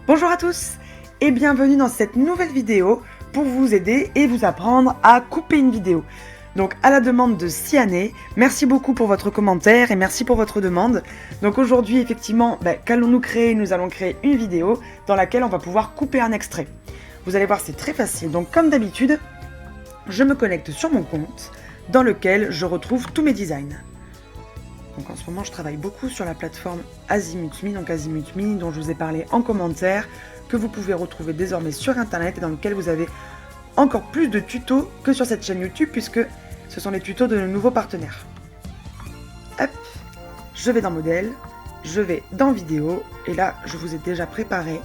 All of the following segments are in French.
Bonjour à tous et bienvenue dans cette nouvelle vidéo pour vous aider et vous apprendre à couper une vidéo. Donc à la demande de Siané, merci beaucoup pour votre commentaire et merci pour votre demande. Donc aujourd'hui effectivement, qu'allons-nous créer? Nous allons créer une vidéo dans laquelle on va pouvoir couper un extrait. Vous allez voir, c'est très facile. Donc comme d'habitude, je me connecte sur mon compte dans lequel je retrouve tous mes designs. Donc en ce moment, je travaille beaucoup sur la plateforme Azimut.me, donc Azimut.me dont je vous ai parlé en commentaire, que vous pouvez retrouver désormais sur internet et dans lequel vous avez encore plus de tutos que sur cette chaîne YouTube puisque ce sont les tutos de nos nouveaux partenaires. Hop, je vais dans modèle, je vais dans vidéo et là, je vous ai déjà préparé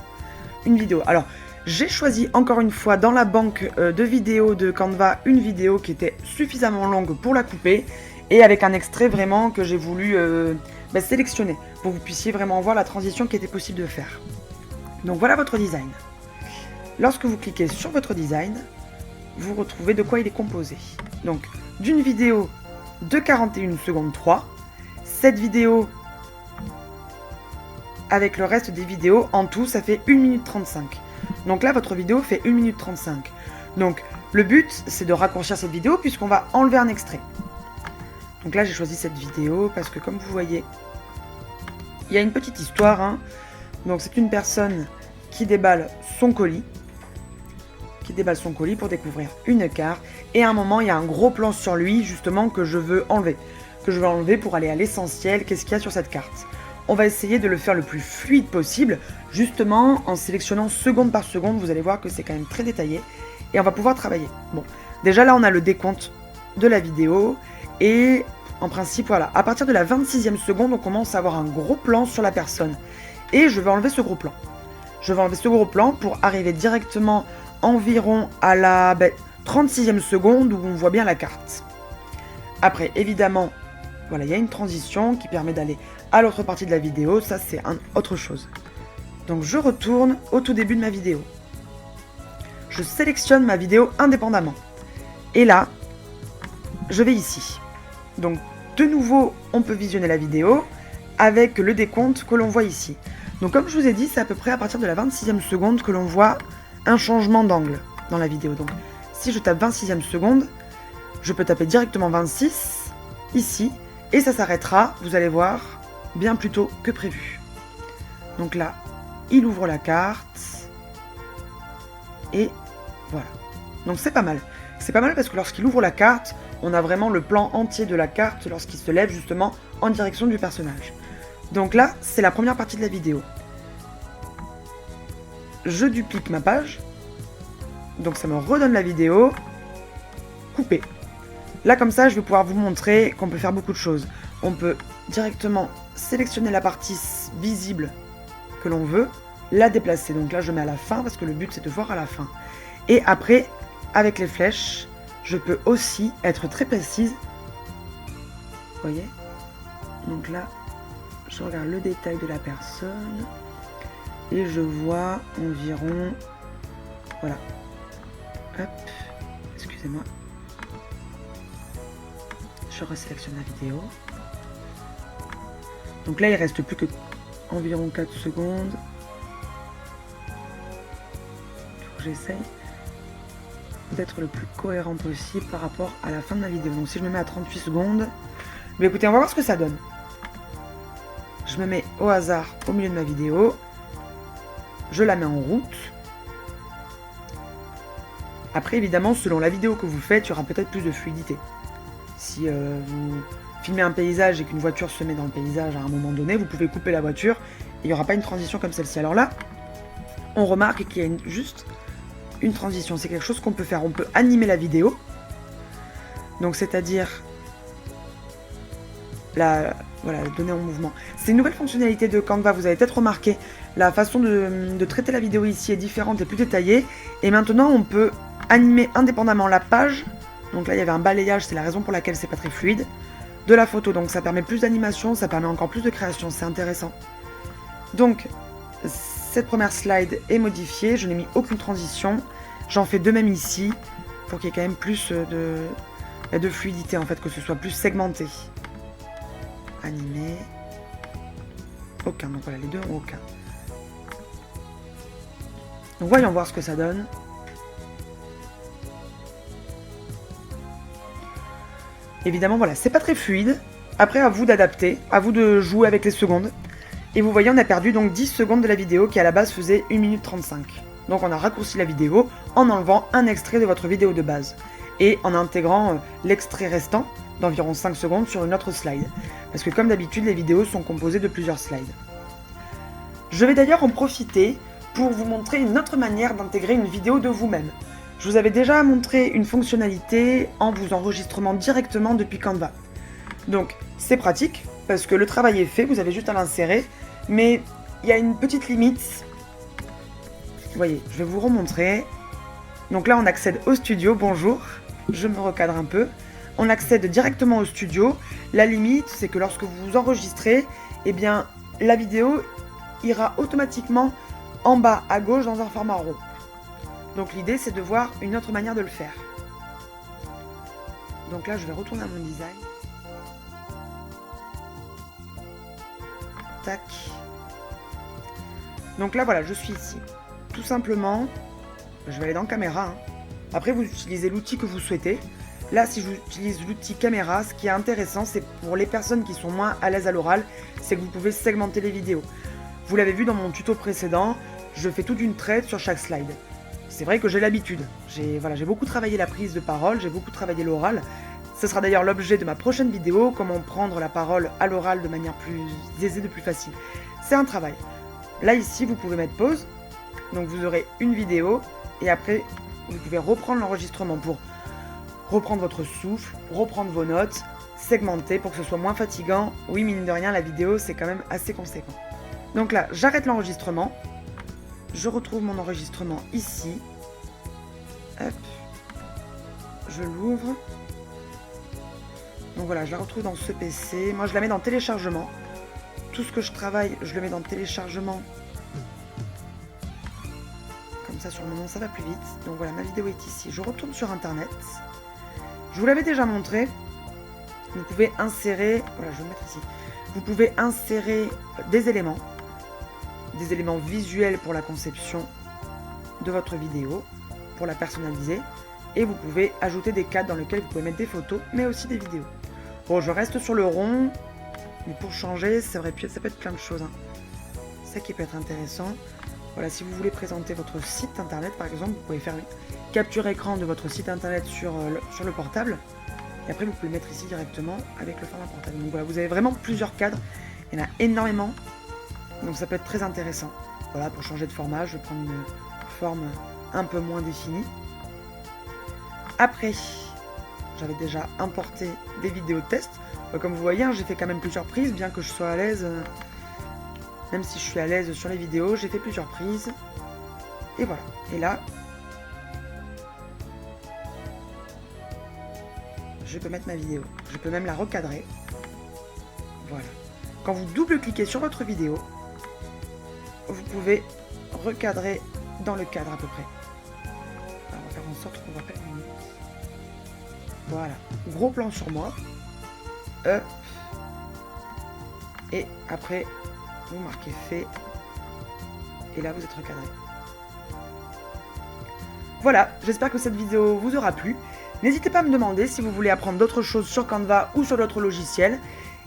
une vidéo. Alors, j'ai choisi encore une fois dans la banque de vidéos de Canva une vidéo qui était suffisamment longue pour la couper et avec un extrait vraiment que j'ai voulu sélectionner pour que vous puissiez vraiment voir la transition qui était possible de faire. Donc voilà votre design. Lorsque vous cliquez sur votre design, vous retrouvez de quoi il est composé. Donc d'une vidéo de 41 secondes 3, cette vidéo avec le reste des vidéos, en tout ça fait 1 minute 35. Donc là votre vidéo fait 1 minute 35. Donc le but c'est de raccourcir cette vidéo puisqu'on va enlever un extrait. Donc là j'ai choisi cette vidéo parce que comme vous voyez, il y a une petite histoire. Hein. Donc c'est une personne qui déballe son colis. Pour découvrir une carte. Et à un moment il y a un gros plan sur lui justement que je veux enlever. Pour aller à l'essentiel, qu'est-ce qu'il y a sur cette carte. On va essayer de le faire le plus fluide possible, justement en sélectionnant seconde par seconde. Vous allez voir que c'est quand même très détaillé. Et on va pouvoir travailler. Bon, déjà là on a le décompte de la vidéo. Et en principe, voilà, à partir de la 26e seconde, on commence à avoir un gros plan sur la personne. Et je vais enlever ce gros plan. Pour arriver directement environ à la 36e seconde où on voit bien la carte. Après, évidemment, voilà, il y a une transition qui permet d'aller à l'autre partie de la vidéo. Ça, c'est autre chose. Donc, je retourne au tout début de ma vidéo. Je sélectionne ma vidéo indépendamment. Et là, je vais ici. Donc de nouveau, on peut visionner la vidéo avec le décompte que l'on voit ici. Donc comme je vous ai dit, c'est à peu près à partir de la 26e seconde que l'on voit un changement d'angle dans la vidéo. Donc si je tape 26e seconde, je peux taper directement 26 ici et ça s'arrêtera, vous allez voir, bien plus tôt que prévu. Donc là, il ouvre la carte et voilà. Donc c'est pas mal. C'est pas mal parce que lorsqu'il ouvre la carte, on a vraiment le plan entier de la carte lorsqu'il se lève justement en direction du personnage. Donc là, c'est la première partie de la vidéo. Je duplique ma page. Donc ça me redonne la vidéo. Couper. Là comme ça, je vais pouvoir vous montrer qu'on peut faire beaucoup de choses. On peut directement sélectionner la partie visible que l'on veut, la déplacer. Donc là, je mets à la fin parce que le but c'est de voir à la fin. Et après, avec les flèches, je peux aussi être très précise. Vous voyez? Donc là, je regarde le détail de la personne et je vois environ... Voilà. Hop. Excusez-moi. Je resélectionne la vidéo. Donc là, il reste plus que environ 4 secondes. Faut que j'essaye d'être le plus cohérent possible par rapport à la fin de ma vidéo. Donc si je me mets à 38 secondes, mais écoutez, on va voir ce que ça donne. Je me mets au hasard au milieu de ma vidéo. Je la mets en route. Après, évidemment, selon la vidéo que vous faites, il y aura peut-être plus de fluidité. Si vous filmez un paysage et qu'une voiture se met dans le paysage à un moment donné, vous pouvez couper la voiture et il n'y aura pas une transition comme celle-ci. Alors là, on remarque qu'il y a juste une transition, c'est quelque chose qu'on peut faire. On peut animer la vidéo. Donc c'est-à-dire la donner en mouvement. C'est une nouvelle fonctionnalité de Canva. Vous avez peut-être remarqué, la façon de traiter la vidéo ici est différente et plus détaillée. Et maintenant, on peut animer indépendamment la page. Donc là, il y avait un balayage, c'est la raison pour laquelle c'est pas très fluide. De la photo, donc ça permet plus d'animation, ça permet encore plus de création, c'est intéressant. Donc, cette première slide est modifiée, je n'ai mis aucune transition. J'en fais de même ici, pour qu'il y ait quand même plus de fluidité, en fait, que ce soit plus segmenté. Animé. Aucun, donc voilà, les deux ont aucun. Donc voyons voir ce que ça donne. Évidemment, voilà, c'est pas très fluide. Après, à vous d'adapter, à vous de jouer avec les secondes. Et vous voyez, on a perdu donc 10 secondes de la vidéo qui à la base faisait 1 minute 35. Donc on a raccourci la vidéo en enlevant un extrait de votre vidéo de base. Et en intégrant l'extrait restant d'environ 5 secondes sur une autre slide. Parce que comme d'habitude, les vidéos sont composées de plusieurs slides. Je vais d'ailleurs en profiter pour vous montrer une autre manière d'intégrer une vidéo de vous-même. Je vous avais déjà montré une fonctionnalité en vous enregistrant directement depuis Canva. Donc c'est pratique, parce que le travail est fait, vous avez juste à l'insérer, mais il y a une petite limite. Vous voyez, je vais vous remontrer. Donc là on accède au studio, bonjour, je me recadre un peu. On accède directement au studio. La limite, c'est que lorsque vous vous enregistrez, eh bien la vidéo ira automatiquement en bas à gauche dans un format rond. Donc l'idée c'est de voir une autre manière de le faire. Donc là je vais retourner à mon design. Tac. Donc là voilà, je suis ici. Tout simplement, je vais aller dans caméra. Hein. Après vous utilisez l'outil que vous souhaitez. Là si j'utilise l'outil caméra, ce qui est intéressant c'est pour les personnes qui sont moins à l'aise à l'oral, c'est que vous pouvez segmenter les vidéos. Vous l'avez vu dans mon tuto précédent, je fais toute une traite sur chaque slide. C'est vrai que j'ai l'habitude. J'ai beaucoup travaillé la prise de parole, j'ai beaucoup travaillé l'oral. Ce sera d'ailleurs l'objet de ma prochaine vidéo, comment prendre la parole à l'oral de manière plus aisée, de plus facile. C'est un travail. Là ici, vous pouvez mettre pause. Donc vous aurez une vidéo et après, vous pouvez reprendre l'enregistrement pour reprendre votre souffle, reprendre vos notes, segmenter pour que ce soit moins fatigant. Oui, mine de rien, la vidéo, c'est quand même assez conséquent. Donc là, j'arrête l'enregistrement. Je retrouve mon enregistrement ici. Hop. Je l'ouvre. Donc voilà, je la retrouve dans ce PC. Moi, je la mets dans téléchargement. Tout ce que je travaille, je le mets dans téléchargement. Comme ça, sur le moment, ça va plus vite. Donc voilà, ma vidéo est ici. Je retourne sur Internet. Je vous l'avais déjà montré. Vous pouvez insérer... Voilà, je vais le mettre ici. Vous pouvez insérer des éléments visuels pour la conception de votre vidéo, pour la personnaliser, et vous pouvez ajouter des cadres dans lesquels vous pouvez mettre des photos, mais aussi des vidéos. Bon, je reste sur le rond, mais pour changer, ça peut être plein de choses. Hein. Ça qui peut être intéressant. Voilà, si vous voulez présenter votre site internet, par exemple, vous pouvez faire une capture écran de votre site internet sur le portable, et après vous pouvez le mettre ici directement avec le format portable. Donc voilà, vous avez vraiment plusieurs cadres, il y en a énormément. Donc ça peut être très intéressant. Voilà, pour changer de format, je vais prendre une forme un peu moins définie. Après, j'avais déjà importé des vidéos de test. Comme vous voyez, hein, j'ai fait quand même plusieurs prises, bien que je sois à l'aise. Même si je suis à l'aise sur les vidéos, j'ai fait plusieurs prises. Et voilà. Et là, je peux mettre ma vidéo. Je peux même la recadrer. Voilà. Quand vous double-cliquez sur votre vidéo, vous pouvez recadrer dans le cadre à peu près. Alors, on va faire en sorte qu'on voit pas les limites. Voilà, gros plan sur moi. Hop. Et après, vous marquez fait. Et là, vous êtes recadré. Voilà, j'espère que cette vidéo vous aura plu. N'hésitez pas à me demander si vous voulez apprendre d'autres choses sur Canva ou sur d'autres logiciels.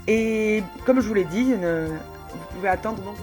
Et comme je vous l'ai dit, vous pouvez attendre donc...